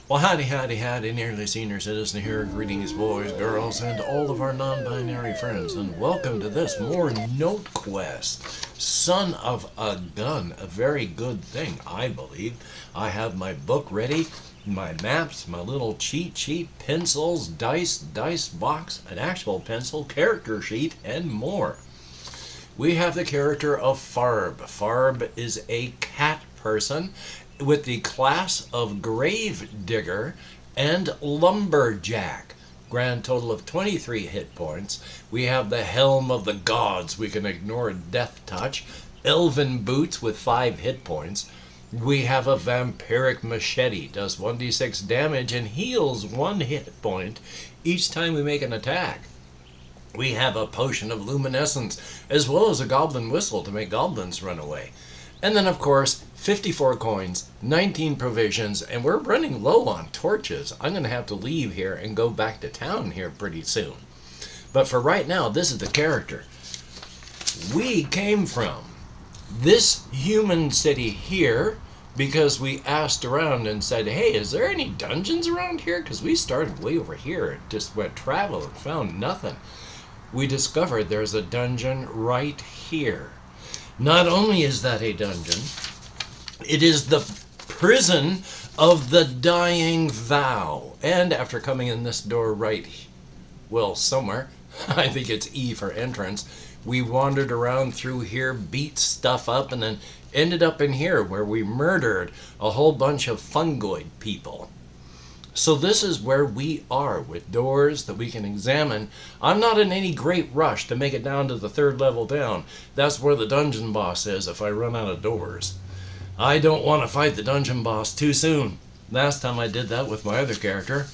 Well, howdy, howdy, howdy, nearly senior citizen here. Greetings, boys, girls, and all of our non-binary friends, and welcome to this more Notequest. Son of a gun, a very good thing, I believe. I have my book ready, my maps, my little cheat sheet, pencils, dice box, an actual pencil, character sheet, and more. We have the character of Farb. Farb is a cat person with the class of Grave Digger and Lumberjack. Grand total of 23 hit points. We have the Helm of the Gods. We can ignore Death Touch. Elven Boots with 5 hit points. We have a Vampiric Machete. Does 1d6 damage and heals 1 hit point each time we make an attack. We have a Potion of Luminescence, as well as a Goblin Whistle to make goblins run away. And then, of course, 54 coins, 19 provisions, and we're running low on torches. I'm going to have to leave here and go back to town here pretty soon. But for right now, this is the character. We came from this human city here because we asked around and said, hey, is there any dungeons around here? Because we started way over here and just went travel and found nothing. We discovered there's a dungeon right here. Not only is that a dungeon, it is the prison of the dying vow. And after coming in this door somewhere, I think it's E for entrance, we wandered around through here, beat stuff up, and then ended up in here where we murdered a whole bunch of fungoid people. So this is where we are, with doors that we can examine. I'm not in any great rush to make it down to the 3rd level down. That's where the dungeon boss is if I run out of doors. I don't want to fight the dungeon boss too soon. Last time I did that with my other character,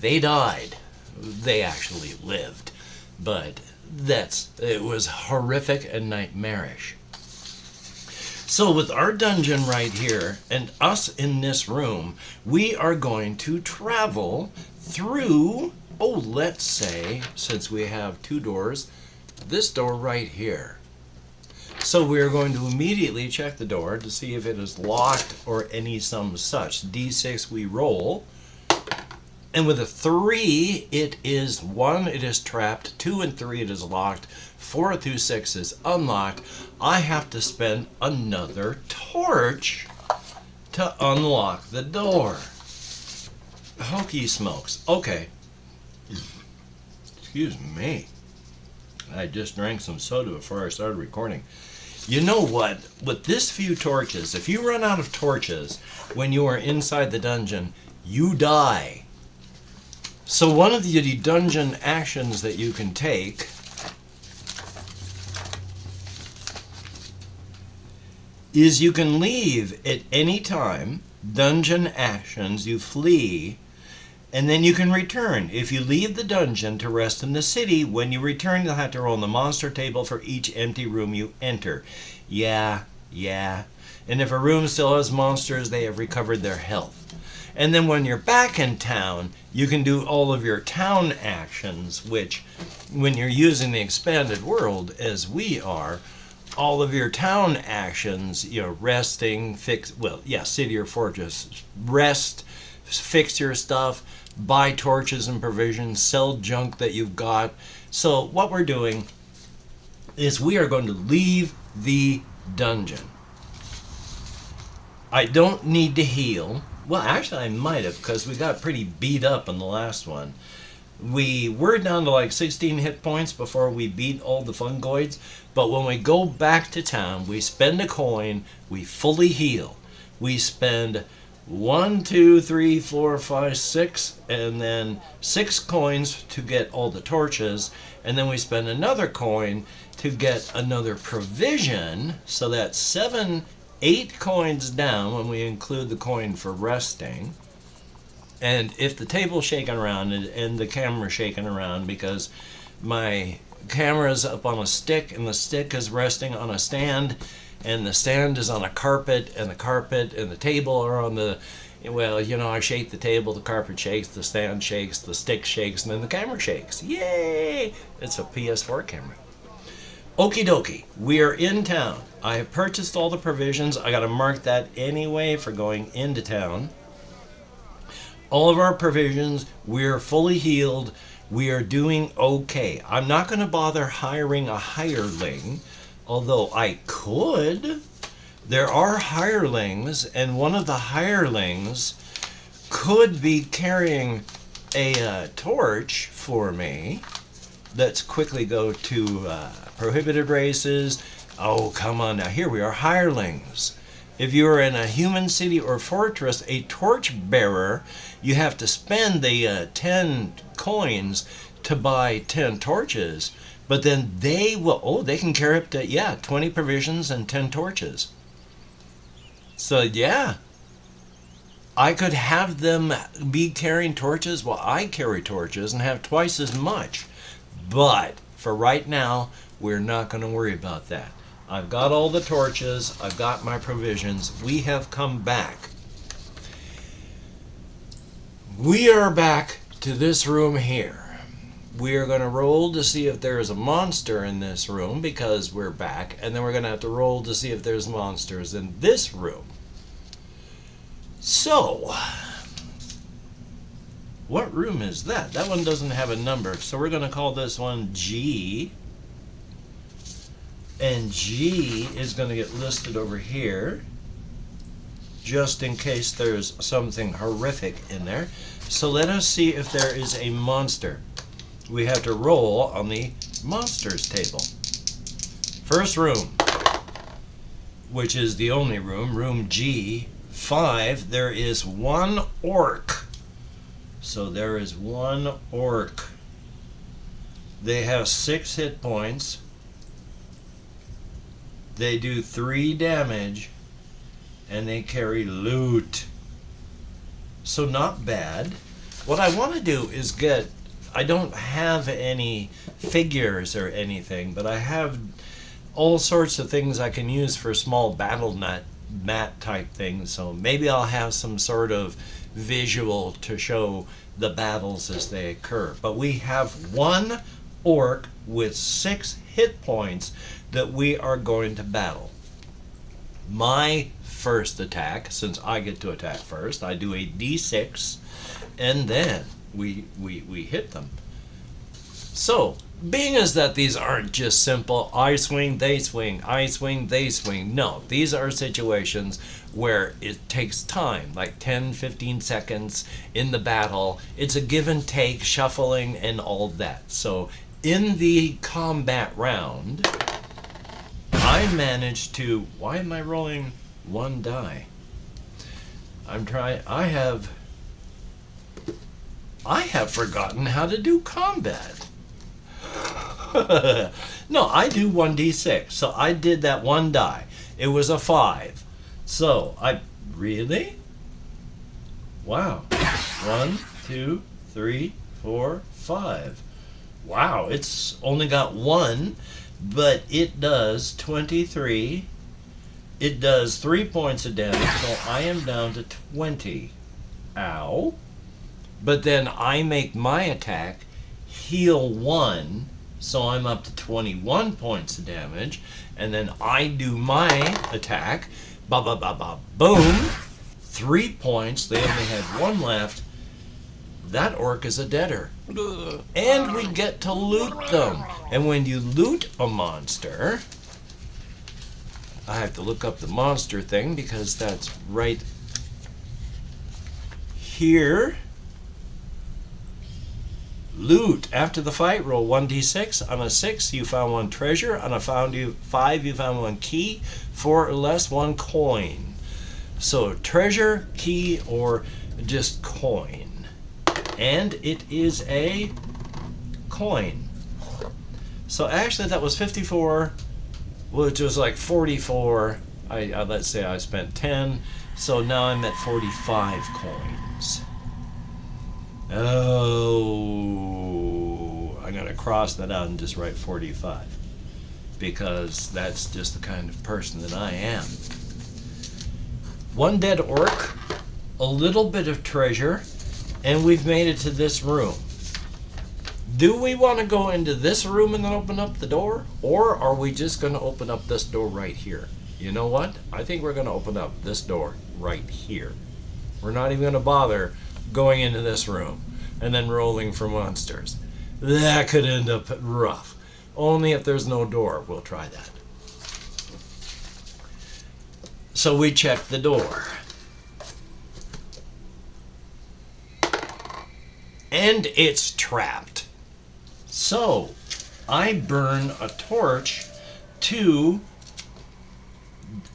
they died. They actually lived. But it was horrific and nightmarish. So with our dungeon right here and us in this room, we are going to travel through, let's say, since we have 2 doors, this door right here. So we are going to immediately check the door to see if it is locked or any some such. D6 we roll. And with a 3, it is 1, it is trapped, 2 and 3, it is locked, 4 through 6 is unlocked. I have to spend another torch to unlock the door. Hokey smokes. Okay. Excuse me. I just drank some soda before I started recording. You know what? With this few torches, if you run out of torches when you are inside the dungeon, you die. So one of the dungeon actions that you can take is you can leave at any time. Dungeon actions, you flee, and then you can return. If you leave the dungeon to rest in the city, when you return you'll have to roll on the monster table for each empty room you enter. Yeah. And if a room still has monsters, they have recovered their health. And then when you're back in town, you can do all of your town actions, which, when you're using the expanded world, as we are, all of your town actions, resting, city or fortress, rest, fix your stuff, buy torches and provisions, sell junk that you've got. So what we're doing is we are going to leave the dungeon. I don't need to heal. Well, actually, I might have, because we got pretty beat up in the last one. We were down to like 16 hit points before we beat all the fungoids, but when we go back to town, we spend a coin, we fully heal. We spend 1, 2, 3, 4, 5, 6, and then 6 coins to get all the torches, and then we spend another coin to get another provision, so that's 8 coins down when we include the coin for resting. And if the table's shaking around and the camera's shaking around because my camera's up on a stick and the stick is resting on a stand and the stand is on a carpet and the carpet and the table are on the, I shake the table, the carpet shakes, the stand shakes, the stick shakes, and then the camera shakes. Yay! It's a PS4 camera. Okie dokie, we are in town. I have purchased all the provisions. I got to mark that anyway for going into town. All of our provisions, we're fully healed. We are doing okay. I'm not going to bother hiring a hireling, although I could. There are hirelings, and one of the hirelings could be carrying a torch for me. Let's quickly go to prohibited races. Oh, come on now. Here we are, hirelings. If you're in a human city or fortress, a torch bearer, you have to spend the 10 coins to buy 10 torches. But then they will, they can carry up to, 20 provisions and 10 torches. So, yeah. I could have them be carrying torches while I carry torches and have twice as much. But for right now, we're not going to worry about that. I've got all the torches. I've got my provisions. We have come back. We are back to this room here. We are going to roll to see if there is a monster in this room because we're back. And then we're going to have to roll to see if there's monsters in this room. So, what room is that? That one doesn't have a number. So we're going to call this one G. And G is going to get listed over here, just in case there's something horrific in there. So let us see if there is a monster. We have to roll on the monsters table. First room, which is the only room, room G5, there is one orc. So there is one orc. They have 6 hit points. They do 3 damage, and they carry loot. So not bad. What I want to do is I don't have any figures or anything, but I have all sorts of things I can use for small battle mat type things. So maybe I'll have some sort of visual to show the battles as they occur. But we have one orc with 6 hit points that we are going to battle. My first attack, since I get to attack first, I do a d6, and then we hit them. So, being as that these aren't just simple, I swing, they swing, I swing, they swing. No, these are situations where it takes time, like 10, 15 seconds in the battle. It's a give and take, shuffling, and all that. So, in the combat round, I managed to... Why am I rolling 1 die? I have forgotten how to do combat. No, I do 1d6. So I did that 1 die. It was a 5. So really? Wow. 1, 2, 3, 4, 5. Wow, it's only got 1, but it does 23. It does 3 points of damage, so I am down to 20. Ow. But then I make my attack heal 1, so I'm up to 21 points of damage, and then I do my attack, boom, 3 points. They only had 1 left. That orc is a deader. And we get to loot them. And when you loot a monster, I have to look up the monster thing because that's right here. Loot. After the fight, roll 1d6. On a 6, you found 1 treasure. On a 5, you found 1 key. 4 or less, 1 coin. So treasure, key, or just coin. And it is a coin. So actually that was 54, which was like 44. Let's say I spent 10. So now I'm at 45 coins. Oh, I'm going to cross that out and just write 45. Because that's just the kind of person that I am. 1 dead orc, a little bit of treasure, and we've made it to this room. Do we want to go into this room and then open up the door? Or are we just going to open up this door right here? You know what? I think we're going to open up this door right here. We're not even going to bother going into this room and then rolling for monsters. That could end up rough. Only if there's no door, we'll try that. So we check the door. And it's trapped. So I burn a torch to,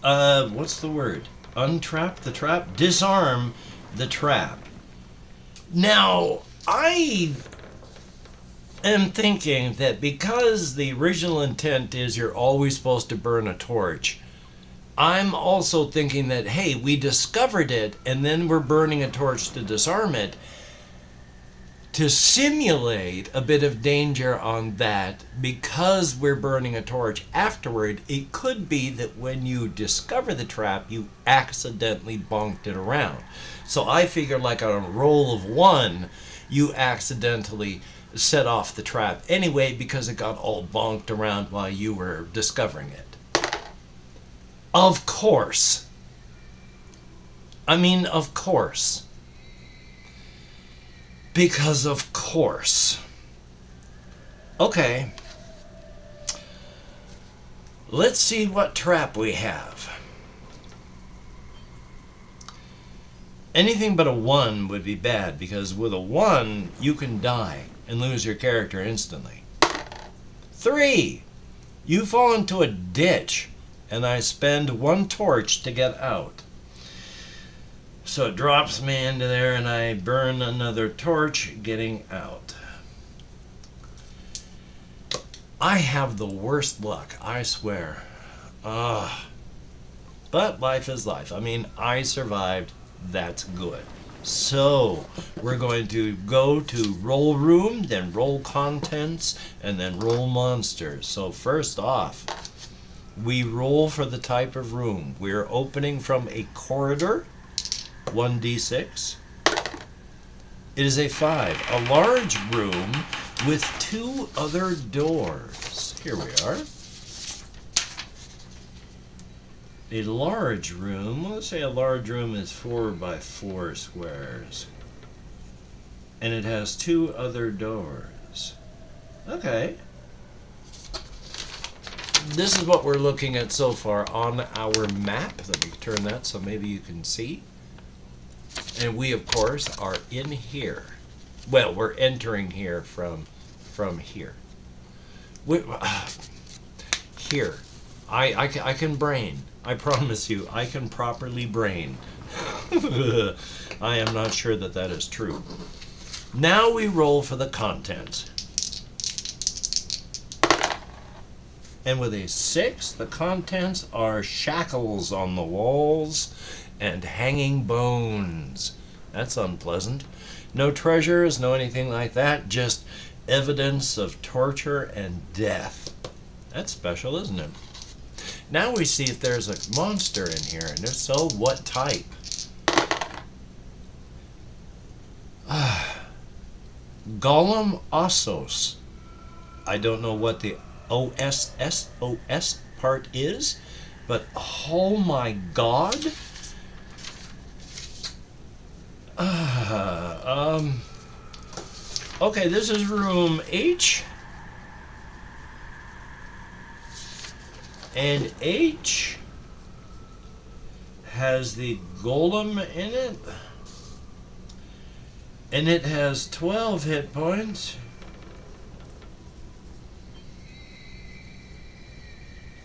what's the word? Untrap the trap? Disarm the trap. Now, I am thinking that because the original intent is you're always supposed to burn a torch, I'm also thinking that, hey, we discovered it and then we're burning a torch to disarm it. To simulate a bit of danger on that, because we're burning a torch afterward, it could be that when you discover the trap, you accidentally bonked it around. So I figure like on a roll of 1, you accidentally set off the trap anyway because it got all bonked around while you were discovering it. Of course. Of course. Because of course. Okay. Let's see what trap we have. Anything but a 1 would be bad, because with a 1, you can die and lose your character instantly. 3, you fall into a ditch, and I spend 1 torch to get out. So it drops me into there, and I burn another torch getting out. I have the worst luck, I swear. But life is life. I survived. That's good. So we're going to go to roll room, then roll contents, and then roll monsters. So first off, we roll for the type of room. We're opening from a corridor. 1d6. It is a 5. A large room with 2 other doors. Here we are. A large room. Let's say a large room is 4 by 4 squares. And it has 2 other doors. Okay. This is what we're looking at so far on our map. Let me turn that so maybe you can see. And we, of course, are in here. Well, we're entering here from here. Here. I can brain. I promise you, I can properly brain. I am not sure that that is true. Now we roll for the contents. And with a 6, the contents are shackles on the walls and hanging bones. That's unpleasant. No treasures, no anything like that, just evidence of torture and death. That's special, isn't it? Now we see if there's a monster in here, and if so, what type? Golem Ossos. I don't know what the OSSOS part is, but oh my god. Okay, this is room H. And H has the golem in it. And it has 12 hit points.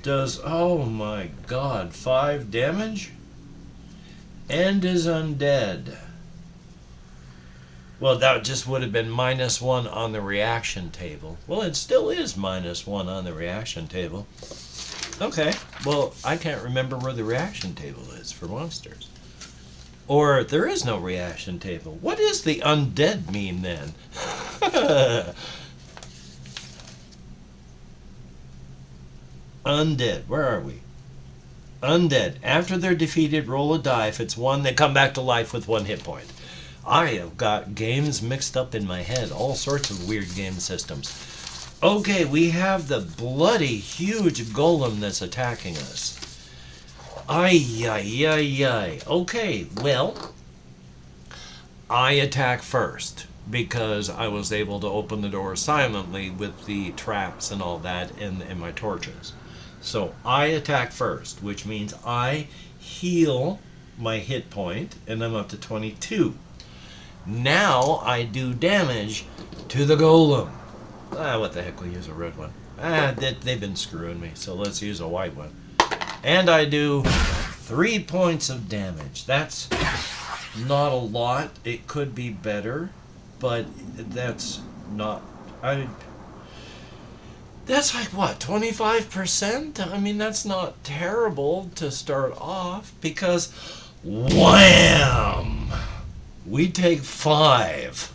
Does, oh my god, 5 damage? And is undead. Well, that just would have been -1 on the reaction table. Well, it still is -1 on the reaction table. Okay, well, I can't remember where the reaction table is for monsters. Or there is no reaction table. What does the undead mean then? Undead, where are we? Undead. After they're defeated, roll a die. If it's 1, they come back to life with 1 hit point. I have got games mixed up in my head. All sorts of weird game systems. Okay, we have the bloody huge golem that's attacking us. Ay, ay, ay, ay. Okay, well, I attack first because I was able to open the door silently with the traps and all that in my torches. So I attack first, which means I heal my hit point, and I'm up to 22. Now I do damage to the golem. What the heck, we'll use a red one. They've been screwing me, so let's use a white one. And I do 3 points of damage. That's not a lot. It could be better, but that's not... That's like, what, 25%? I mean, that's not terrible to start off, because wham! We take 5.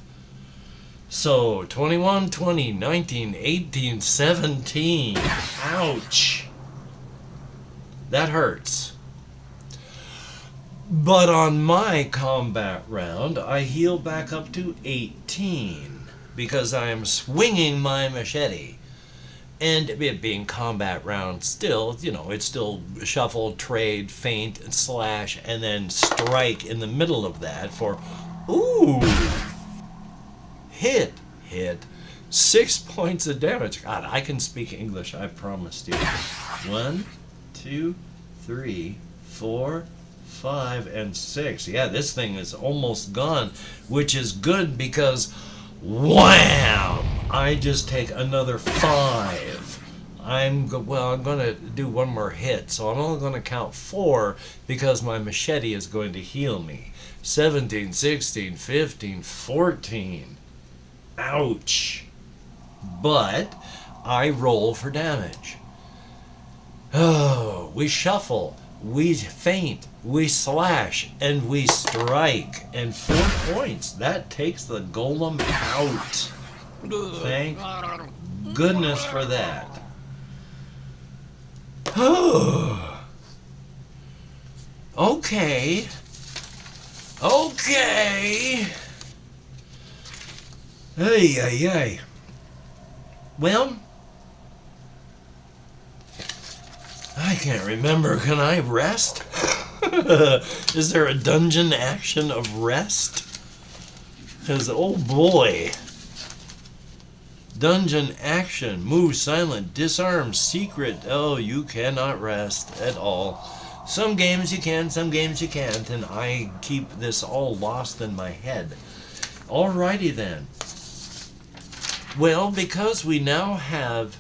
So, 21, 20, 19, 18, 17. Ouch. That hurts. But on my combat round, I heal back up to 18 because I am swinging my machete. And it being combat round still, it's still shuffle, trade, feint, and slash, and then strike in the middle of that for, ooh, hit. 6 points of damage. God, I can speak English, I promised you. 1, 2, 3, 4, 5, and 6. Yeah, this thing is almost gone, which is good because wham! I just take another 5. I'm going to do one more hit, so I'm only going to count 4 because my machete is going to heal me. 17, 16, 15, 14. Ouch. But I roll for damage. Oh, we shuffle, we feint, we slash, and we strike. And 4 points. That takes the golem out. Thank goodness for that. Okay. Hey. Well, I can't remember. Can I rest? Is there a dungeon action of rest? Because, oh boy. Dungeon action, move silent, disarm, secret. Oh, you cannot rest at all. Some games you can, some games you can't, and I keep this all lost in my head. Alrighty then. Well, because we now have,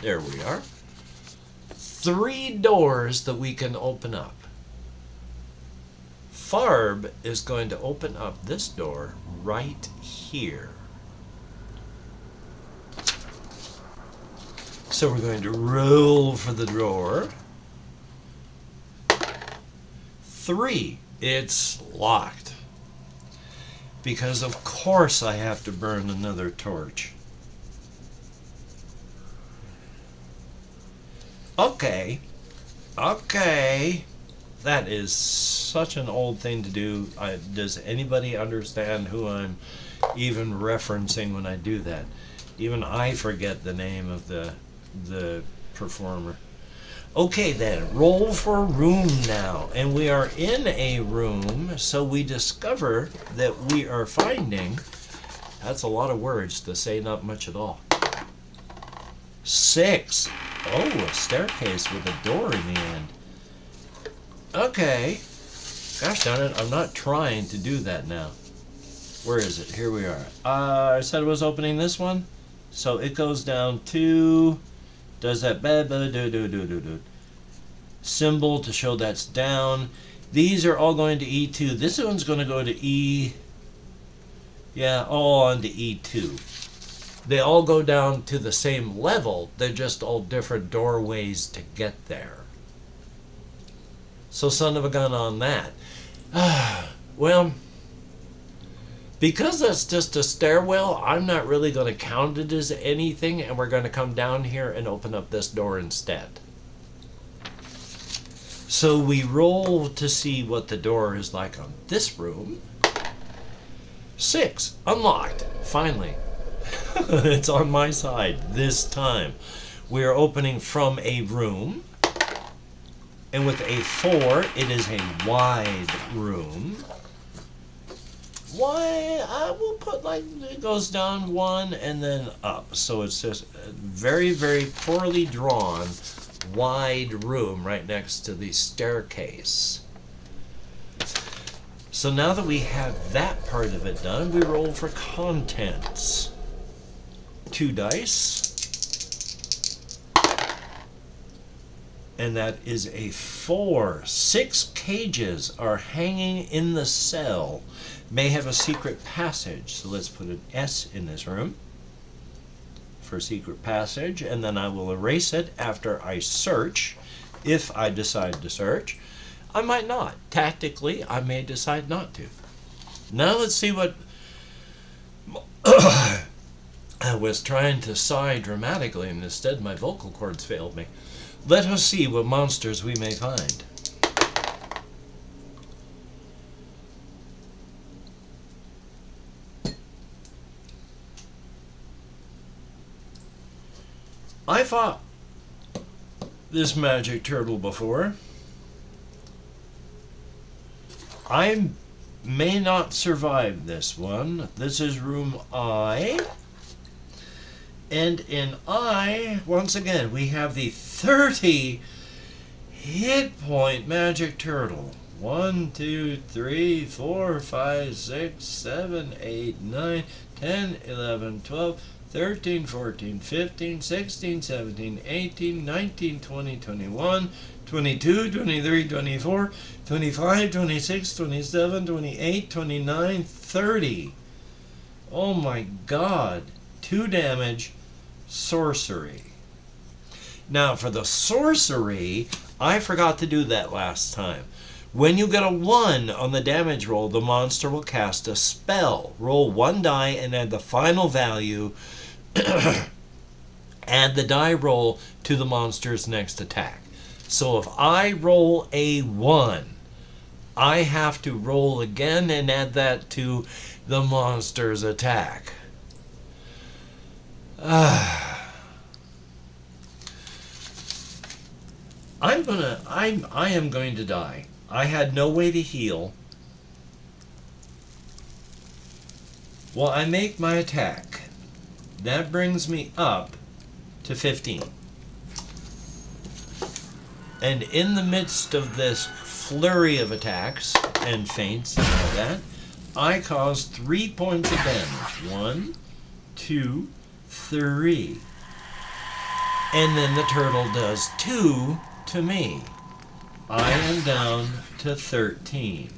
there we are, 3 doors that we can open up. Farb is going to open up this door right here. So we're going to roll for the door. 3, it's locked. Because of course I have to burn another torch. Okay. That is such an old thing to do. Does anybody understand who I'm even referencing when I do that? Even I forget the name of the performer. Okay then, roll for a room now. And we are in a room, so we discover that we are finding, that's a lot of words to say not much at all. 6. Oh, a staircase with a door in the end. Okay. Gosh darn it, I'm not trying to do that now. Where is it? Here we are. I said I was opening this one. So it goes down to... does that symbol to show that's down. These are all going to E2. This one's going to go to E. Yeah, all on to E2. They all go down to the same level. They're just all different doorways to get there. So son of a gun on that. Well, because that's just a stairwell, I'm not really going to count it as anything, and we're going to come down here and open up this door instead. So we roll to see what the door is like on this room. 6, unlocked, finally. It's on my side this time. We are opening from a room, and with a 4, it is a wide room. Why, I will put like, it goes down 1 and then up. So it's just a very, very poorly drawn, wide room right next to the staircase. So now that we have that part of it done, we roll for contents. 2 dice. And that is a 4. 6 cages are hanging in the cell. May have a secret passage. So let's put an S in this room for secret passage, and then I will erase it after I search, if I decide to search. I might not. Tactically, I may decide not to. Now let's see what... I was trying to sigh dramatically, and instead my vocal cords failed me. Let us see what monsters we may find. I fought this magic turtle before. I may not survive this one. This is room I. And in I, once again, we have the 30 hit point magic turtle. 1, 2, 3, 4, 5, 6, 7, 8, 9, 10, 11, 12, 13, 14, 15, 16, 17, 18, 19, 20, 21, 22, 23, 24, 25, 26, 27, 28, 29, 30. Oh my God. 2 damage, sorcery. Now for the sorcery, I forgot to do that last time. When you get a 1 on the damage roll, the monster will cast a spell. Roll 1 die and add the final value. Add the die roll to the monster's next attack. So if I roll a 1, I have to roll again and add that to the monster's attack. I am going to die. I had no way to heal. Well, I make my attack. That brings me up to 15. And in the midst of this flurry of attacks and feints and all that, I cause 3 points of damage. 1, 2, 3. And then the turtle does 2 to me. I am down to 13.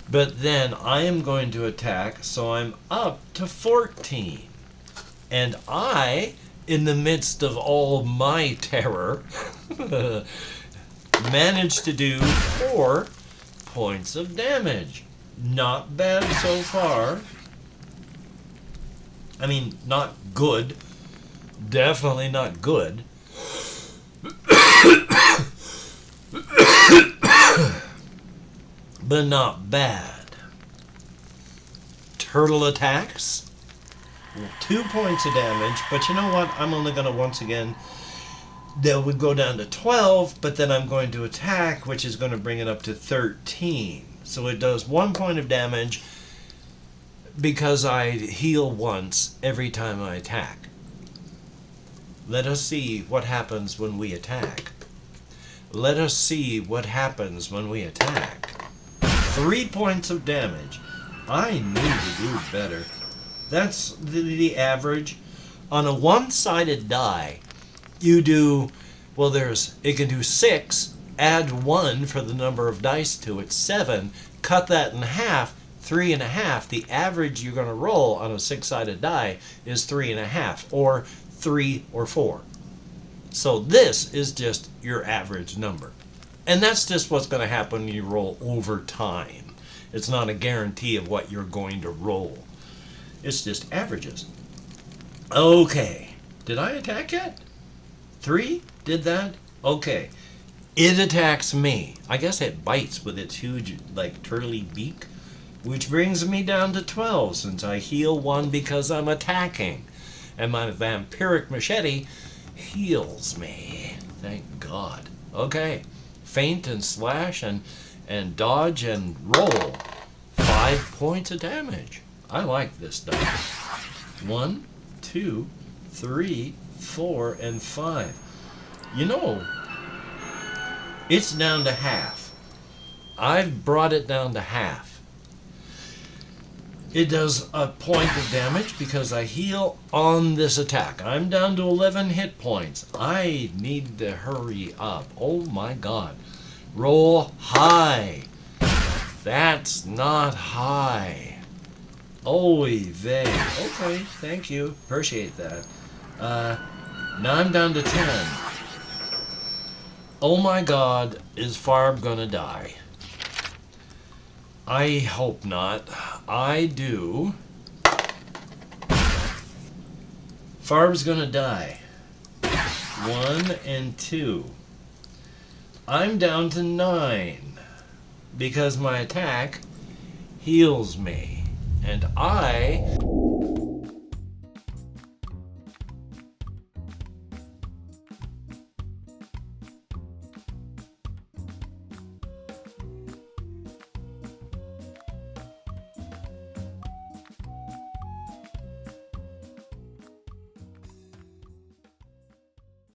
But then I am going to attack, so I'm up to 14. And I, in the midst of all my terror, managed to do 4 points of damage. Not bad so far. I mean, not good. Definitely not good. But not bad. Turtle attacks. 2 points of damage, but you know what? I'm only going to once again, that would go down to 12, but then I'm going to attack, which is going to bring it up to 13. So it does 1 point of damage because I heal once every time I attack. Let us see what happens when we attack. Let us see what happens when we attack. 3 points of damage. I need to do better. That's the average. On a one-sided die, you do, well, it can do 6, add 1 for the number of dice to it, 7, cut that in half, 3.5. The average you're going to roll on a 6-sided die is 3.5, or 3 or 4. So this is just your average number. And that's just what's going to happen when you roll over time. It's not a guarantee of what you're going to roll. It's just averages. Okay. Did I attack yet? 3? Did that? Okay. It attacks me. I guess it bites with its huge, like, turtly beak. Which brings me down to 12 since I heal 1 because I'm attacking. And my vampiric machete heals me. Thank God. Okay. Feint and slash and dodge and roll. 5 5 points of damage. I like this die. 1, 2, 3, 4, and 5. You know, it's down to half. I've brought it down to half. It does a point of damage because I heal on this attack. I'm down to 11 hit points. I need to hurry up. Oh my god. Roll high. That's not high. Oy vey. Okay, thank you. Appreciate that. Now I'm down to 10. Oh my god, is Farb gonna die? I hope not. I do. Farb's gonna die. 1 and 2. I'm down to 9 because my attack heals me. And I